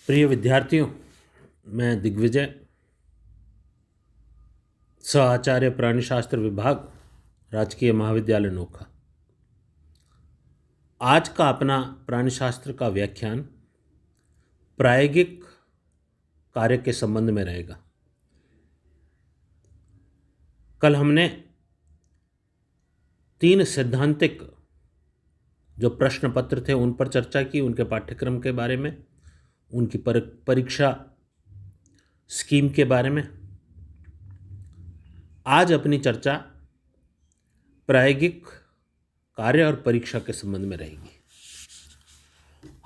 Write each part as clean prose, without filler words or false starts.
प्रिय विद्यार्थियों, मैं दिग्विजय, सह आचार्य प्राणिशास्त्र विभाग, राजकीय महाविद्यालय नोखा। आज का अपना प्राणिशास्त्र का व्याख्यान प्रायोगिक कार्य के संबंध में रहेगा। कल हमने 3 सैद्धांतिक जो प्रश्न पत्र थे उन पर चर्चा की, उनके पाठ्यक्रम के बारे में, उनकी परीक्षा स्कीम के बारे में। आज अपनी चर्चा प्रायोगिक कार्य और परीक्षा के संबंध में रहेगी।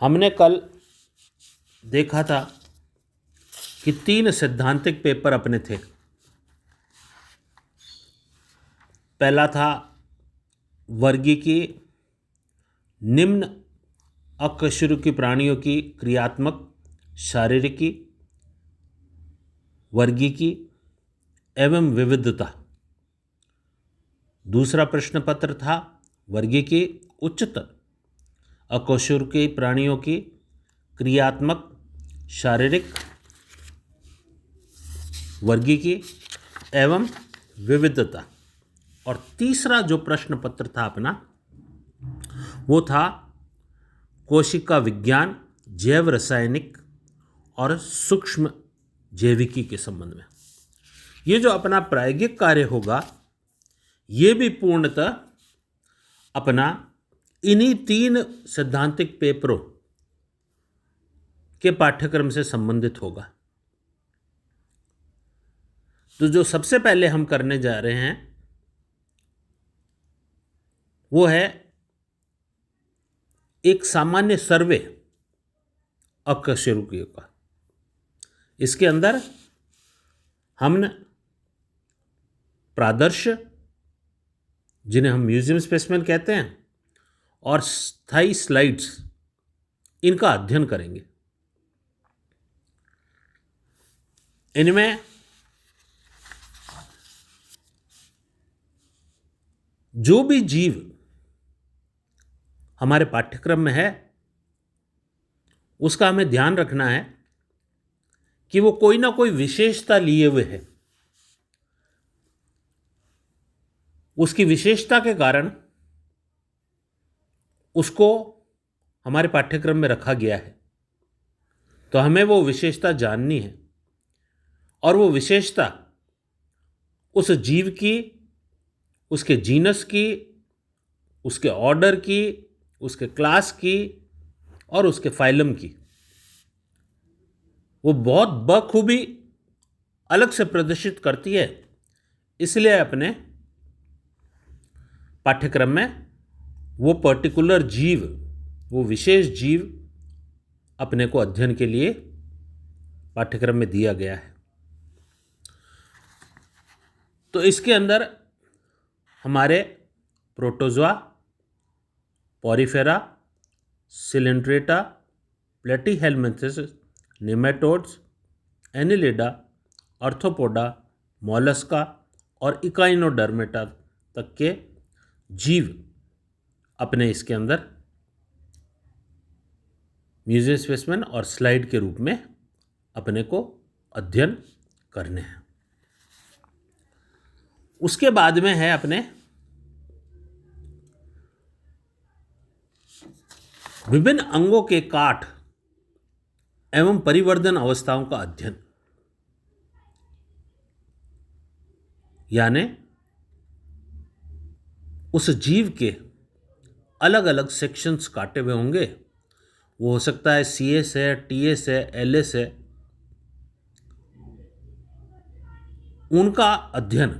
हमने कल देखा था कि 3 सैद्धांतिक पेपर अपने थे। पहला था वर्गीकी, निम्न अकशेरुकी प्राणियों की क्रियात्मक शारीरिकी, वर्गीकी एवं विविधता। दूसरा प्रश्न पत्र था वर्गीकी, उच्चतर अकशेरुकी प्राणियों की क्रियात्मक शारीरिक, वर्गीकी एवं विविधता। और तीसरा जो प्रश्न पत्र था अपना वो था कोशिका विज्ञान, जैव रासायनिक और सूक्ष्म जैविकी के संबंध में। ये जो अपना प्रायोगिक कार्य होगा ये भी पूर्णतः अपना इन्हीं 3 सैद्धांतिक पेपरों के पाठ्यक्रम से संबंधित होगा। तो जो सबसे पहले हम करने जा रहे हैं वो है एक सामान्य सर्वे अकशेरुकियों का। इसके अंदर हमने प्रादर्श, जिन्हें हम म्यूजियम स्पेसिमेन कहते हैं, और स्थायी स्लाइड्स, इनका अध्ययन करेंगे। इनमें जो भी जीव हमारे पाठ्यक्रम में है उसका हमें ध्यान रखना है कि वो कोई ना कोई विशेषता लिए हुए है। उसकी विशेषता के कारण उसको हमारे पाठ्यक्रम में रखा गया है। तो हमें वो विशेषता जाननी है और वो विशेषता उस जीव की, उसके जीनस की, उसके ऑर्डर की, उसके क्लास की और उसके फाइलम की वो बहुत बखूबी अलग से प्रदर्शित करती है। इसलिए अपने पाठ्यक्रम में वो पर्टिकुलर जीव, वो विशेष जीव अपने को अध्ययन के लिए पाठ्यक्रम में दिया गया है। तो इसके अंदर हमारे protozoa, porifera, Coelenterata, Platyhelminthes, nematodes, Annelida, arthropoda, Mollusca और इकाइनोडर्मेटा तक के जीव अपने इसके अंदर म्यूजियम स्पेसिमेन और स्लाइड के रूप में अपने को अध्ययन करने हैं। उसके बाद में है अपने विभिन्न अंगों के काट एवं परिवर्धन अवस्थाओं का अध्ययन। यानी उस जीव के अलग अलग सेक्शंस काटे हुए होंगे। वो हो सकता है CS है, TS है, LS है, उनका अध्ययन।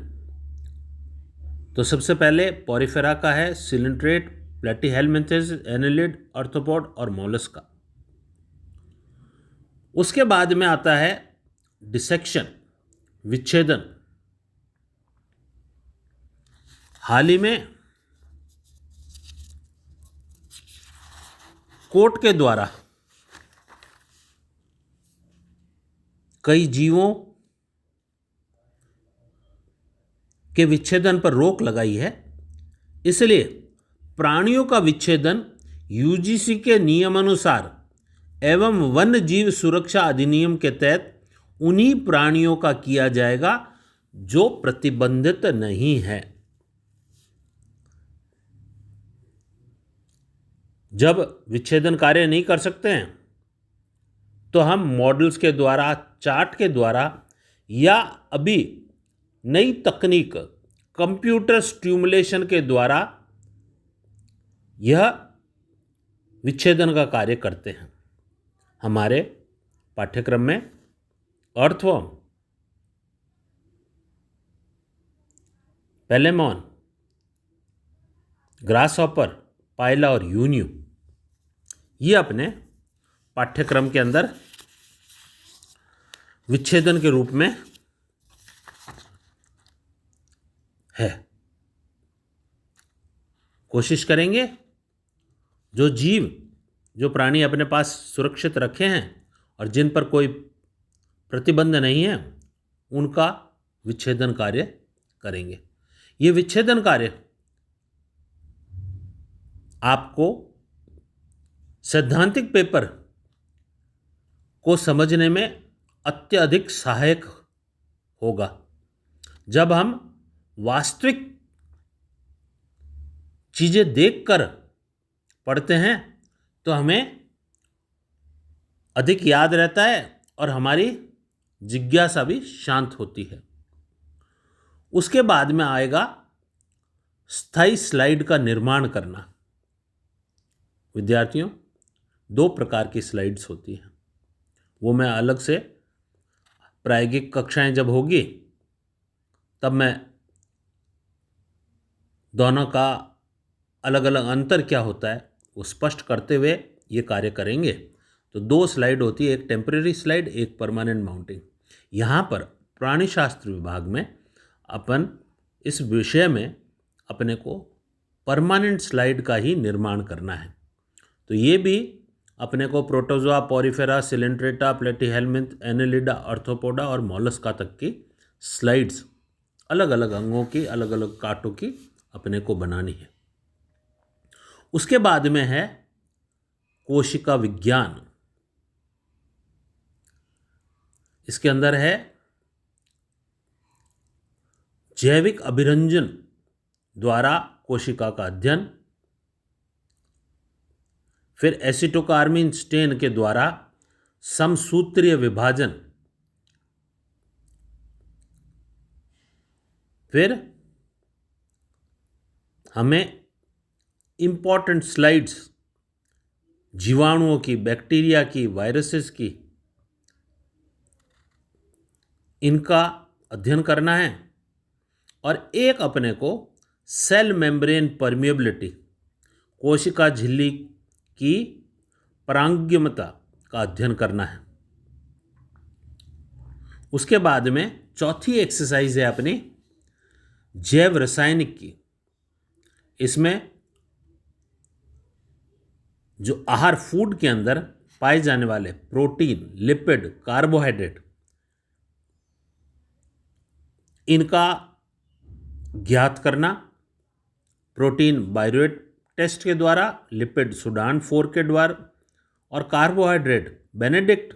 तो सबसे पहले पॉरीफेरा का है सिलेंट्रेट, प्लेटीहेल्मिन्थेस, एनिलिड, आर्थ्रोपोड और मोलस्का। उसके बाद में आता है डिसेक्शन, विच्छेदन। हाल ही में कोर्ट के द्वारा कई जीवों के विच्छेदन पर रोक लगाई है। इसलिए प्राणियों का विच्छेदन UGC के नियमानुसार एवं वन्य जीव सुरक्षा अधिनियम के तहत उन्हीं प्राणियों का किया जाएगा जो प्रतिबंधित नहीं है। जब विच्छेदन कार्य नहीं कर सकते हैं तो हम मॉडल्स के द्वारा, चार्ट के द्वारा, या अभी नई तकनीक कंप्यूटर स्टिमुलेशन के द्वारा यह विच्छेदन का कार्य करते हैं। हमारे पाठ्यक्रम में अर्थवर्म, पेलेमॉन, ग्रासहॉपर, पाइला और यून्यू ये अपने पाठ्यक्रम के अंदर विच्छेदन के रूप में है। कोशिश करेंगे जो जीव, जो प्राणी अपने पास सुरक्षित रखे हैं और जिन पर कोई प्रतिबंध नहीं है, उनका विच्छेदन कार्य करेंगे। ये विच्छेदन कार्य आपको सैद्धांतिक पेपर को समझने में अत्यधिक सहायक होगा। जब हम वास्तविक चीजें देखकर पढ़ते हैं तो हमें अधिक याद रहता है और हमारी जिज्ञासा भी शांत होती है। उसके बाद में आएगा स्थायी स्लाइड का निर्माण करना। विद्यार्थियों, 2 प्रकार की स्लाइड्स होती हैं, वो मैं अलग से प्रायोगिक कक्षाएं जब होगी तब मैं दोनों का अलग अलग अंतर क्या होता है वो स्पष्ट करते हुए ये कार्य करेंगे। तो 2 स्लाइड होती है, एक टेम्परेरी स्लाइड, एक परमानेंट माउंटिंग। यहाँ पर प्राणीशास्त्र विभाग में अपन इस विषय में अपने को परमानेंट स्लाइड का ही निर्माण करना है। तो ये भी अपने को protozoa, porifera, coelenterata, platyhelminth, annelida, arthropoda और मोलस्का तक की स्लाइड्स अलग अलग अंगों की, अलग अलग कांटों की अपने को बनानी है। उसके बाद में है कोशिका विज्ञान। इसके अंदर है जैविक अभिरंजन द्वारा कोशिका का अध्ययन, फिर एसिटोकार्मिन स्टेन के द्वारा समसूत्रीय विभाजन, फिर हमें इम्पॉर्टेंट स्लाइड्स जीवाणुओं की, बैक्टीरिया की, वायरसेस की, इनका अध्ययन करना है। और एक अपने को सेल मेम्ब्रेन परमिएबिलिटी, कोशिका झिल्ली की परागम्यता का अध्ययन करना है। उसके बाद में चौथी एक्सरसाइज है अपनी जैव रासायनिक की। इसमें जो आहार, फूड के अंदर पाए जाने वाले प्रोटीन, लिपिड, कार्बोहाइड्रेट, इनका ज्ञात करना। प्रोटीन बायरोएट टेस्ट के द्वारा, लिपिड सूडान 4 के द्वारा और कार्बोहाइड्रेट बेनेडिक्ट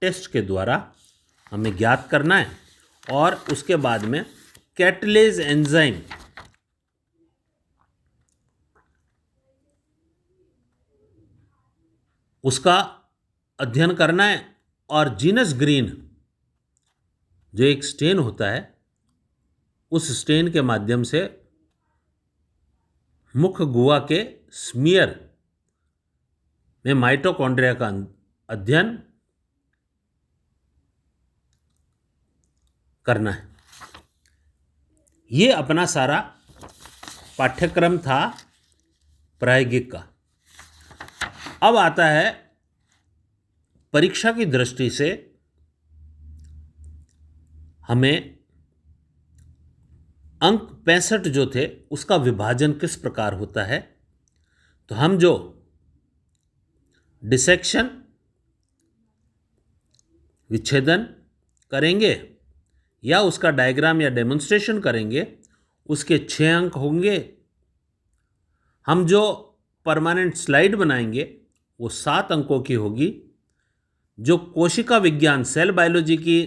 टेस्ट के द्वारा हमें ज्ञात करना है। और उसके बाद में कैटलेज एंजाइम, उसका अध्ययन करना है। और जीनस ग्रीन जो एक स्टेन होता है, उस स्टेन के माध्यम से मुख गुहा के स्मीयर में माइटोकॉन्ड्रिया का अध्ययन करना है। ये अपना सारा पाठ्यक्रम था प्रायोगिक का। अब आता है परीक्षा की दृष्टि से हमें अंक 65 जो थे उसका विभाजन किस प्रकार होता है। तो हम जो डिसेक्शन, विच्छेदन करेंगे या उसका डायग्राम या डेमोन्स्ट्रेशन करेंगे, उसके 6 अंक होंगे। हम जो परमानेंट स्लाइड बनाएंगे वो 7 अंकों की होगी। जो कोशिका विज्ञान सेल बायोलॉजी की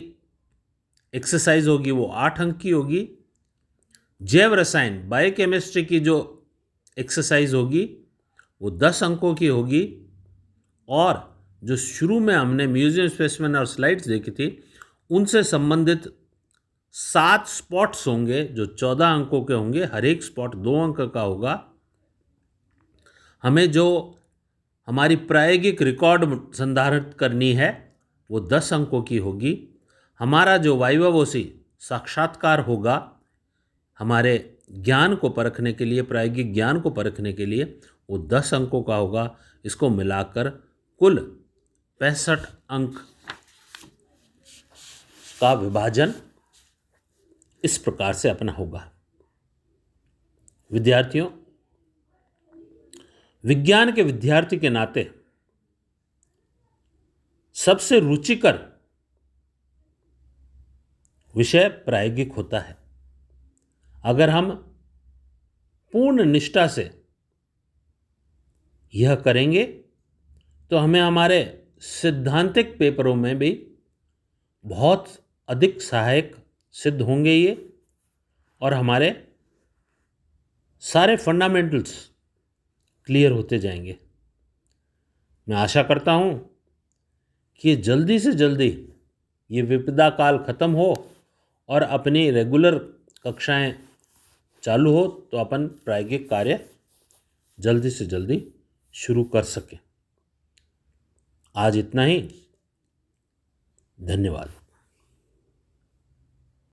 एक्सरसाइज होगी वो 8 अंक की होगी। जैव रसायन बायोकेमिस्ट्री की जो एक्सरसाइज होगी वो 10 अंकों की होगी। और जो शुरू में हमने म्यूजियम स्पेसिमेन और स्लाइड्स देखी थी उनसे संबंधित 7 स्पॉट्स होंगे जो 14 अंकों के होंगे। हर एक स्पॉट 2 अंक का होगा। हमें जो हमारी प्रायोगिक रिकॉर्ड संधारित करनी है वो 10 अंकों की होगी। हमारा जो वाइवावोसी साक्षात्कार होगा हमारे ज्ञान को परखने के लिए, प्रायोगिक ज्ञान को परखने के लिए, वो 10 अंकों का होगा। इसको मिलाकर कुल 65 अंक का विभाजन इस प्रकार से अपना होगा। विद्यार्थियों, विज्ञान के विद्यार्थी के नाते सबसे रुचिकर विषय प्रायोगिक होता है। अगर हम पूर्ण निष्ठा से यह करेंगे तो हमें हमारे सैद्धांतिक पेपरों में भी बहुत अधिक सहायक सिद्ध होंगे ये, और हमारे सारे फंडामेंटल्स क्लियर होते जाएंगे। मैं आशा करता हूँ कि जल्दी से जल्दी ये विपदा काल ख़त्म हो और अपनी रेगुलर कक्षाएं चालू हो तो अपन प्रायोगिक कार्य जल्दी से जल्दी शुरू कर सकें। आज इतना ही। धन्यवाद।